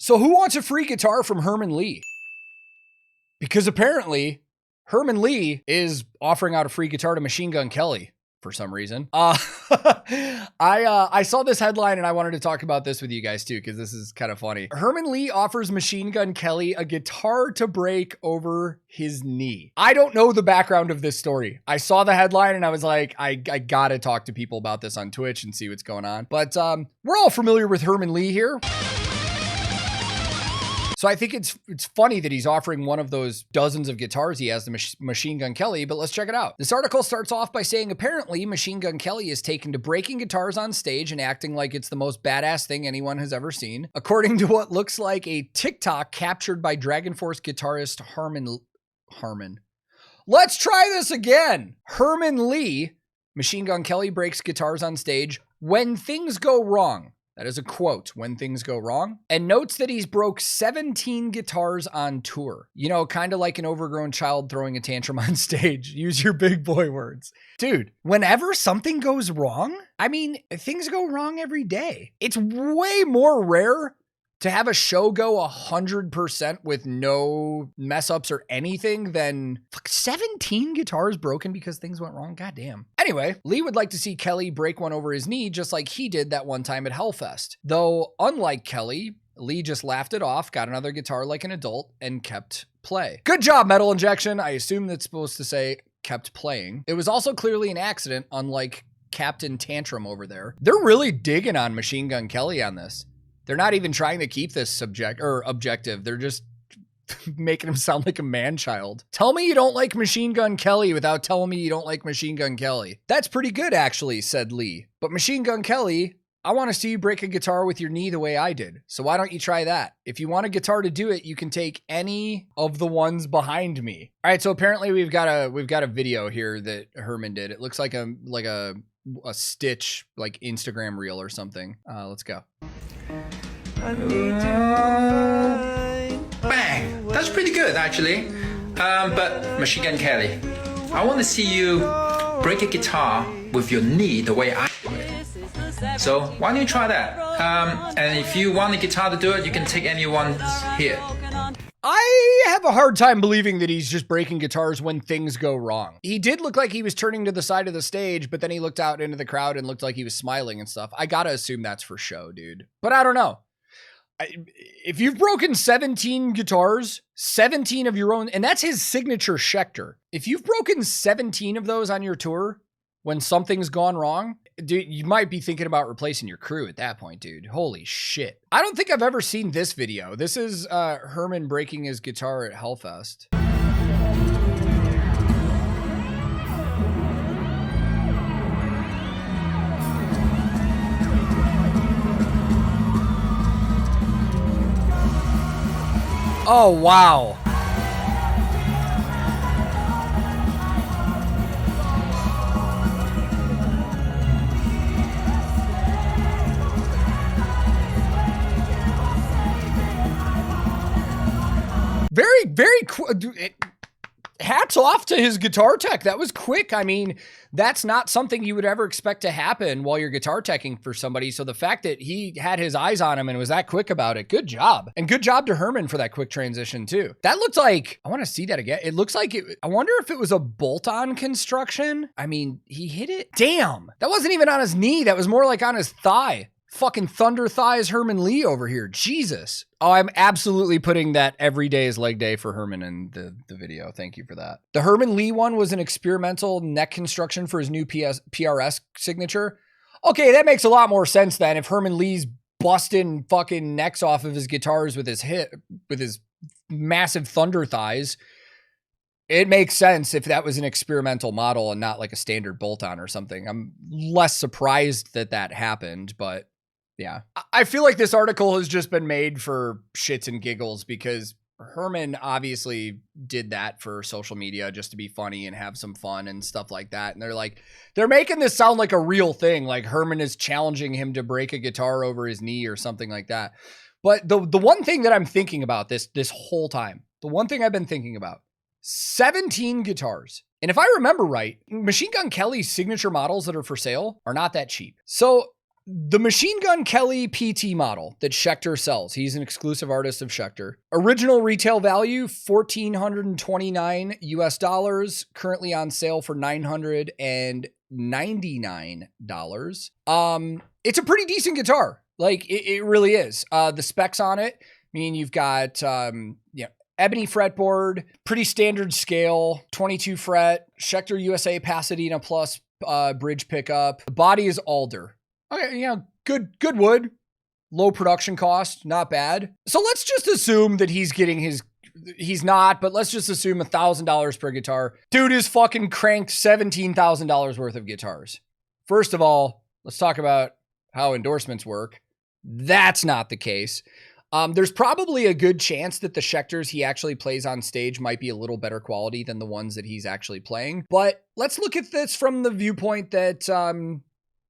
So who wants a free guitar from Herman Li? Because apparently Herman Li is offering out a free guitar to Machine Gun Kelly for some reason. I saw this headline and I wanted to talk about this with you guys too, because this is kind of funny. Herman Li offers Machine Gun Kelly a guitar to break over his knee. I don't know the background of this story. I saw the headline and I was like, I gotta talk to people about this on Twitch and see what's going on. But we're all familiar with Herman Li here. So I think it's funny that he's offering one of those dozens of guitars he has to Machine Gun Kelly, but let's check it out. This article starts off by saying, apparently Machine Gun Kelly is taken to breaking guitars on stage and acting like it's the most badass thing anyone has ever seen. According to what looks like a TikTok captured by Dragonforce guitarist Herman. Let's try this again. Herman Li, Machine Gun Kelly breaks guitars on stage when things go wrong. That is a quote, when things go wrong, and notes that he's broke 17 guitars on tour. You know, kind of like an overgrown child throwing a tantrum on stage. Use your big boy words. Dude, whenever something goes wrong, I mean, things go wrong every day. It's way more rare to have a show go 100% with no mess ups or anything than 17 guitars broken because things went wrong. Goddamn. Anyway, Li would like to see Kelly break one over his knee just like he did that one time at Hellfest. Though, unlike Kelly, Li just laughed it off, got another guitar like an adult, and kept play. Good job, Metal Injection. I assume that's supposed to say kept playing. It was also clearly an accident, unlike Captain Tantrum over there. They're really digging on Machine Gun Kelly on this. They're not even trying to keep this objective. They're just making him sound like a man-child. Tell me you don't like Machine Gun Kelly without telling me you don't like Machine Gun Kelly. That's pretty good, actually, said Li. But Machine Gun Kelly, I want to see you break a guitar with your knee the way I did. So why don't you try that? If you want a guitar to do it, you can take any of the ones behind me. All right, so apparently we've got a video here that Herman did. It looks like a Stitch like Instagram reel or something. Let's go. Bang! That's pretty good, actually. But Machine Gun Kelly, I want to see you break a guitar with your knee the way I do it. So why don't you try that? And if you want a guitar to do it, you can take anyone here. I have a hard time believing that he's just breaking guitars when things go wrong. He did look like he was turning to the side of the stage, but then he looked out into the crowd and looked like he was smiling and stuff. I gotta assume that's for show, dude. But I don't know. If you've broken 17 guitars, 17 of your own, and that's his signature Schecter. If you've broken 17 of those on your tour when something's gone wrong, dude, you might be thinking about replacing your crew at that point, dude. Holy shit. I don't think I've ever seen this video. This is Herman breaking his guitar at Hellfest. Oh, wow. Very quick. Hats off to his guitar tech. That was quick. I mean, that's not something you would ever expect to happen while you're guitar teching for somebody. So the fact that he had his eyes on him and was that quick about it, good job. And good job to Herman for that quick transition too. That looked like, I want to see that again. It looks like it, I wonder if it was a bolt-on construction. I mean, he hit it. Damn, that wasn't even on his knee. That was more like on his thigh. Fucking thunder thighs Herman Li over here. Jesus. Oh, I'm absolutely putting that every day is leg day for Herman in the video. Thank you for that. The Herman Li one was an experimental neck construction for his new PRS signature. Okay, that makes a lot more sense then. If Herman Li's busting fucking necks off of his guitars with his massive thunder thighs, it makes sense if that was an experimental model and not like a standard bolt-on or something. I'm less surprised that that happened, but yeah. I feel like this article has just been made for shits and giggles because Herman obviously did that for social media just to be funny and have some fun and stuff like that. And they're making this sound like a real thing. Like Herman is challenging him to break a guitar over his knee or something like that. But the one thing that I'm thinking about this whole time, the one thing I've been thinking about, 17 guitars. And if I remember right, Machine Gun Kelly's signature models that are for sale are not that cheap. So The Machine Gun Kelly PT model that Schecter sells, he's an exclusive artist of Schecter. Original retail value, $1,429 US, currently on sale for $999. It's a pretty decent guitar. Like, it really is. The specs on it, I mean, you've got, ebony fretboard, pretty standard scale, 22 fret, Schecter USA Pasadena Plus bridge pickup. The body is alder. Okay, good wood, low production cost, not bad. So let's just assume that he's not, but let's just assume $1,000 per guitar. Dude is fucking cranked $17,000 worth of guitars. First of all, let's talk about how endorsements work. That's not the case. There's probably a good chance that the Schecters he actually plays on stage might be a little better quality than the ones that he's actually playing. But let's look at this from the viewpoint that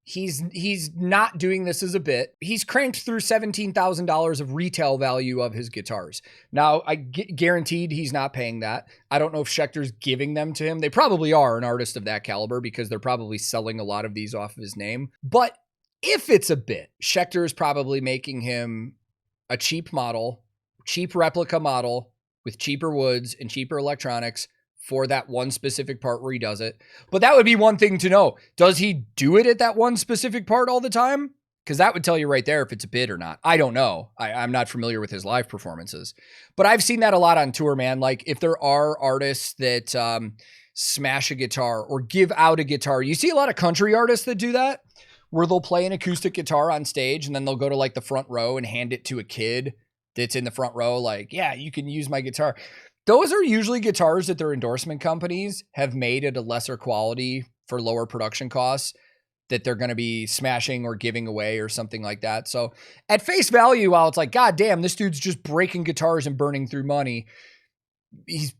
he's not doing this as a bit. He's cranked through $17,000 of retail value of his guitars. Now, I guaranteed he's not paying that. I don't know if Schecter's giving them to him. They probably are an artist of that caliber because they're probably selling a lot of these off of his name. But if it's a bit, Schecter is probably making him a cheap model, cheap replica model with cheaper woods and cheaper electronics for that one specific part where he does it. But that would be one thing to know. Does he do it at that one specific part all the time? Because that would tell you right there if it's a bid or not. I don't know. I'm not familiar with his live performances. But I've seen that a lot on tour, man. Like, if there are artists that smash a guitar or give out a guitar. You see a lot of country artists that do that, where they'll play an acoustic guitar on stage and then they'll go to like the front row and hand it to a kid that's in the front row. Like, yeah, you can use my guitar. Those are usually guitars that their endorsement companies have made at a lesser quality for lower production costs that they're going to be smashing or giving away or something like that. So at face value, while it's like, God damn, this dude's just breaking guitars and burning through money, he's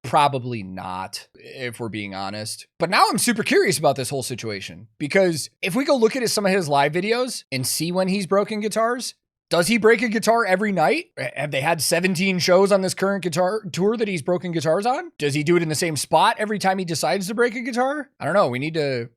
probably not, if we're being honest. But now I'm super curious about this whole situation, because if we go look at some of his live videos and see when he's broken guitars, does he break a guitar every night? Have they had 17 shows on this current guitar tour that he's broken guitars on? Does he do it in the same spot every time he decides to break a guitar? I don't know. We need to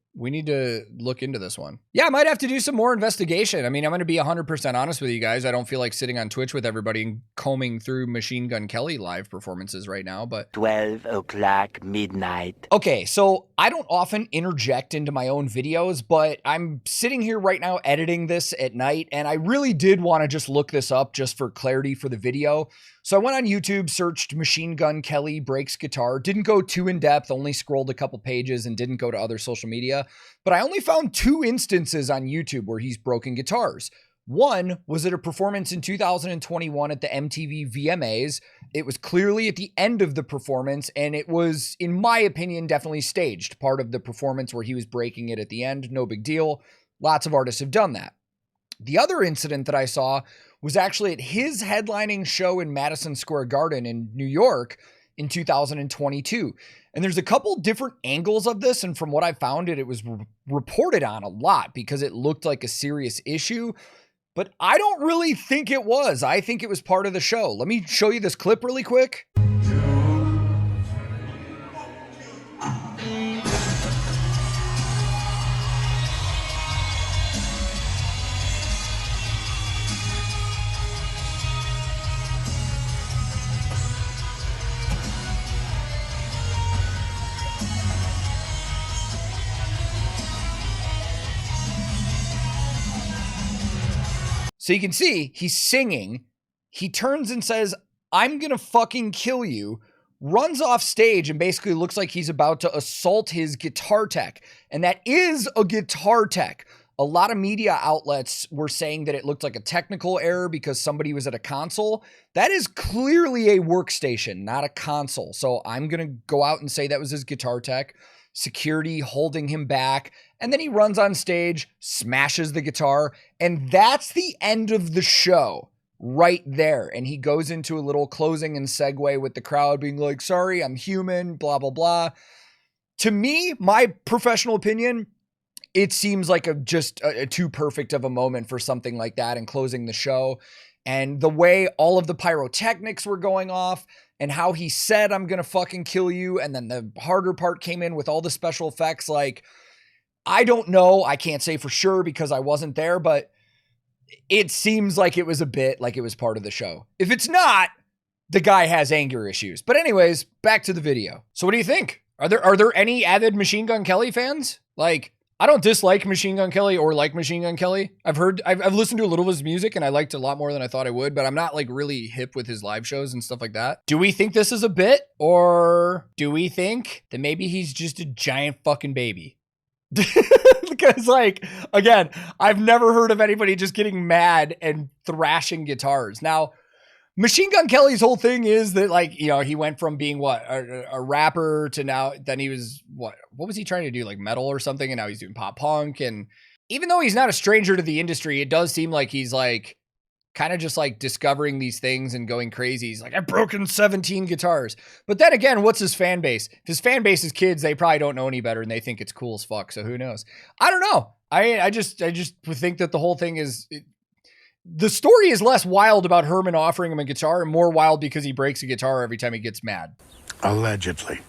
look into this one. Yeah, I might have to do some more investigation. I mean, I'm going to be 100% honest with you guys. I don't feel like sitting on Twitch with everybody and combing through Machine Gun Kelly live performances right now, but 12 o'clock midnight. Okay, so I don't often interject into my own videos, but I'm sitting here right now editing this at night, and I really did want to just look this up just for clarity for the video. So I went on YouTube, searched Machine Gun Kelly breaks guitar, didn't go too in depth, only scrolled a couple pages and didn't go to other social media, but I only found 2 instances on YouTube where he's broken guitars. One was at a performance in 2021 at the MTV VMAs. It was clearly at the end of the performance, and it was, in my opinion, definitely staged. Part of the performance where he was breaking it at the end, no big deal. Lots of artists have done that. The other incident that I saw was actually at his headlining show in Madison Square Garden in New York in 2022. And there's a couple different angles of this, and from what I found, it was reported on a lot because it looked like a serious issue, but I don't really think it was. I think it was part of the show. Let me show you this clip really quick. So you can see he's singing. He turns and says, "I'm going to fucking kill you," runs off stage and basically looks like he's about to assault his guitar tech. And that is a guitar tech. A lot of media outlets were saying that it looked like a technical error because somebody was at a console. That is clearly a workstation, not a console. So I'm going to go out and say that was his guitar tech. Security holding him back, and then he runs on stage, smashes the guitar, and that's the end of the show right there. And he goes into a little closing and segue with the crowd being like, "Sorry, I'm human, blah, blah, blah." To me, my professional opinion, it seems like just a too perfect of a moment for something like that and closing the show. And the way all of the pyrotechnics were going off, and how he said, "I'm going to fucking kill you," and then the harder part came in with all the special effects. Like, I don't know. I can't say for sure because I wasn't there, but it seems like it was a bit like it was part of the show. If it's not, the guy has anger issues. But anyways, back to the video. So what do you think? Are there any avid Machine Gun Kelly fans? Like, I don't dislike Machine Gun Kelly or like Machine Gun Kelly. I've listened to a little of his music and I liked it a lot more than I thought I would, but I'm not like really hip with his live shows and stuff like that. Do we think this is a bit, or do we think that maybe he's just a giant fucking baby? Because like, again, I've never heard of anybody just getting mad and thrashing guitars. Now, Machine Gun Kelly's whole thing is that, like, you know, he went from being what, a rapper to now, then he was what was he trying to do, like metal or something, and now he's doing pop punk. And even though he's not a stranger to the industry, it does seem like he's like kind of just like discovering these things and going crazy. He's like, I've broken 17 guitars. But then again, what's his fan base? If his fan base is kids, they probably don't know any better and they think it's cool as fuck. So who knows? I don't know. I just think that the whole thing is, the story is less wild about Herman offering him a guitar and more wild because he breaks a guitar every time he gets mad. Allegedly.